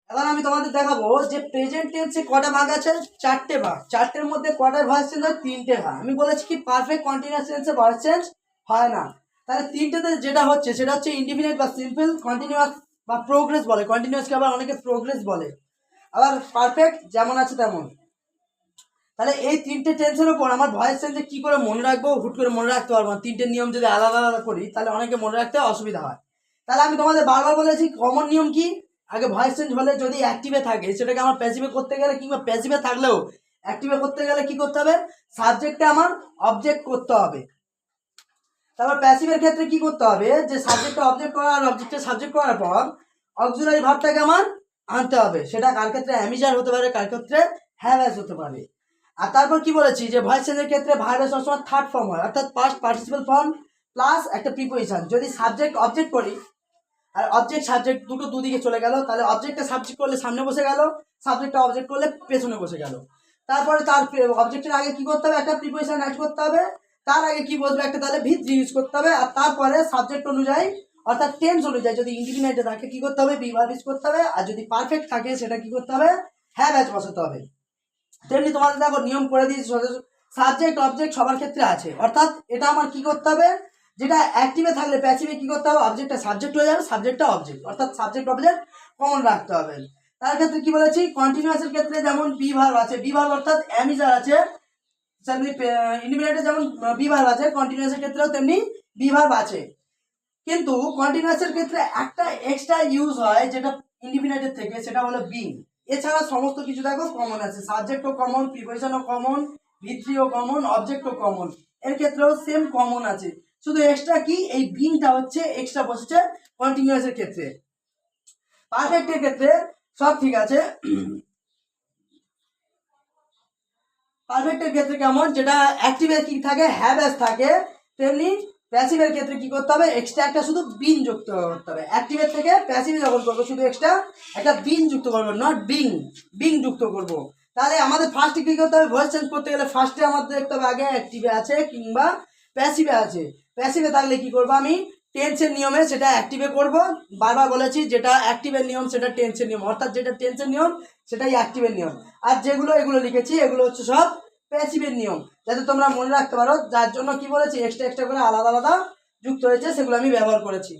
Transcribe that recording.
এবার আমি তোমাদের দেখাবো যে প্রেজেন্ট টেন্সে কটা ভাগ আছে, 4টে ভাগ। 4টের মধ্যে কটা ভয়েস চেঞ্জ হয়, 3টে ভাগ। আমি বলেছি কি পারফেক্ট কন্টিনিউয়াস টেন্সে ভয়েস চেঞ্জ হয় না। তাহলে 3টেতে যেটা হচ্ছে সেটা হচ্ছে ইনডিফিনিট বা সিম্পল, কন্টিনিউয়াস বা প্রোগ্রেস বলে। কন্টিনিউয়াসকে আবার অনেকে প্রোগ্রেস বলে। আবার পারফেক্ট যেমন আছে তেমন। তাহলে এই 3টে টেন্সের উপর আমার ভয়েস চেঞ্জে কি করে মনে রাখবো, হুট করে মনে রাখতে পারবো না। 3টে নিয়ম যদি আলাদা আলাদা করি তাহলে অনেকে মনে রাখতে অসুবিধা হয়। তাহলে আমি তোমাদের বারবার বলেছি কমন নিয়ম কি, আগে ভয়েস চেঞ্জ হলে যদি অ্যাক্টিভে থাকে সেটাকে আমার প্যাসিভে করতে গেলে কিংবা প্যাসিভে থাকলেও অ্যাক্টিভে করতে গেলে কি করতে হবে, সাবজেক্টে আমার অবজেক্ট করতে হবে। তারপর প্যাসিভের ক্ষেত্রে কি করতে হবে, যে সাবজেক্টে অবজেক্ট করা আর অবজেক্টে সাবজেক্ট করার পর অক্সিলারি ভার্বটাকে আমার আনতে হবে। সেটা কার ক্ষেত্রে অ্যামিজার হতে পারে, কার ক্ষেত্রে হ্যাভ হ্যাজ হতে পারে। আর তারপর কি বলেছি যে ভয়েস চেঞ্জের ক্ষেত্রে ভার্বের সবসময় থার্ড ফর্ম হয়, অর্থাৎ পাস্ট পার্টিসিপাল ফর্ম প্লাস একটা প্রিপোজিশন। যদি সাবজেক্ট অবজেক্ট করি আর অবজেক্ট সাবজেক্ট দুটো দুদিকে চলে গেল, তাহলে অবজেক্টটা সাবজেক্ট করলে সামনে বসে গেল, সাবজেক্টটা অবজেক্ট করলে পেছনে বসে গেল। তারপরে তার অবজেক্টের আগে কি করতে হবে, একটা প্রিপোজিশন অ্যাড করতে হবে। তার আগে কি বসবে, একটা তাহলে ভিত্তি ইউজ করতে হবে। আর তারপরে সাবজেক্ট অনুযায়ী অর্থাৎ টেন্স অনুযায়ী যদি ইন্ডিফিনিটে থাকে কি করতে হবে, বি ভার্ব ইউজ করতে হবে। আর যদি পারফেক্ট থাকে সেটা কি করতে হবে, হ্যাভ হ্যাজ বসাতে হবে। তেমনি তোমাদের দেখো নিয়ম করে দিয়েছি, সাবজেক্ট অবজেক্ট সবার ক্ষেত্রে আছে। অর্থাৎ এটা আমার কি করতে হবে, যেটা অ্যাক্টিভে থাকলে প্যাসিভে কি করতে হবে, অবজেক্টটা সাবজেক্ট হয়ে যাবে, সাবজেক্টটা অবজেক্ট, অর্থাৎ সাবজেক্ট অবজেক্ট কমন রাখতে হবে। তার ক্ষেত্রে কি বলেছি, কন্টিনিউয়াসের ক্ষেত্রে যেমন বি ভার্ব আছে, বি ভার্ব অর্থাৎ অ্যামিজার আছে, ইন্ডিফিনিটে যেমন বি ভার্ব আছে, কন্টিনিউয়াসের ক্ষেত্রেও তেমনি বি ভার্ব আছে। কিন্তু কন্টিনিউয়াসের ক্ষেত্রে একটা এক্সট্রা ইউজ হয় যেটা ইন্ডিফিনিটের থেকে, সেটা হলো বিং। এছাড়া সমস্ত কিছু দেখো কমন আছে, সাবজেক্টও কমন, প্রিপোজিশনও কমন, ভিত্তিও কমন, অবজেক্টও কমন। এর ক্ষেত্রেও সেম কমন আছে, শুধু এক্সট্রা কি এই বিংটা হচ্ছে এক্সট্রা বসেছে কন্টিনিউয়াসের ক্ষেত্রে। পারফেক্টের ক্ষেত্রে সব ঠিক আছে। পারফেক্টের ক্ষেত্রে কেমন, যেটা অ্যাক্টিভে কি থাকে, হ্যাভ হ্যাজ থাকে, তেমনি প্যাসিভের ক্ষেত্রে কি করতে হবে, এক্সট্রা একটা শুধু বিন যুক্ত করতে হবে। অ্যাক্টিভের থেকে প্যাসিভে যখন করবো শুধু এক্সট্রা একটা বিন যুক্ত করবো, নট বিং যুক্ত করব। তাহলে আমাদের ফার্স্টে কি করতে হবে, ভয়েস চেঞ্জ করতে গেলে ফার্স্টে আমাদের দেখতে হবে আগে অ্যাক্টিভে আছে কিংবা প্যাসিভে আছে। প্যাসিভে থাকলে কি করবো, আমি টেন্সের নিয়মে সেটা অ্যাক্টিভে করব। বারবার বলেছি যেটা অ্যাক্টিভের নিয়ম সেটা টেন্সের নিয়ম, অর্থাৎ যেটা টেন্সের নিয়ম সেটাই অ্যাক্টিভের নিয়ম। আর যেগুলো এগুলো লিখেছি এগুলো হচ্ছে সব প্যাসিভের নিয়ম, যাতে তোমরা মনে রাখতে পারো। যার জন্য কি বলেছি, এক্সট্রা এক্সট্রা করে আলাদা আলাদা যুক্ত হয়েছে, সেগুলো আমি ব্যবহার করেছি।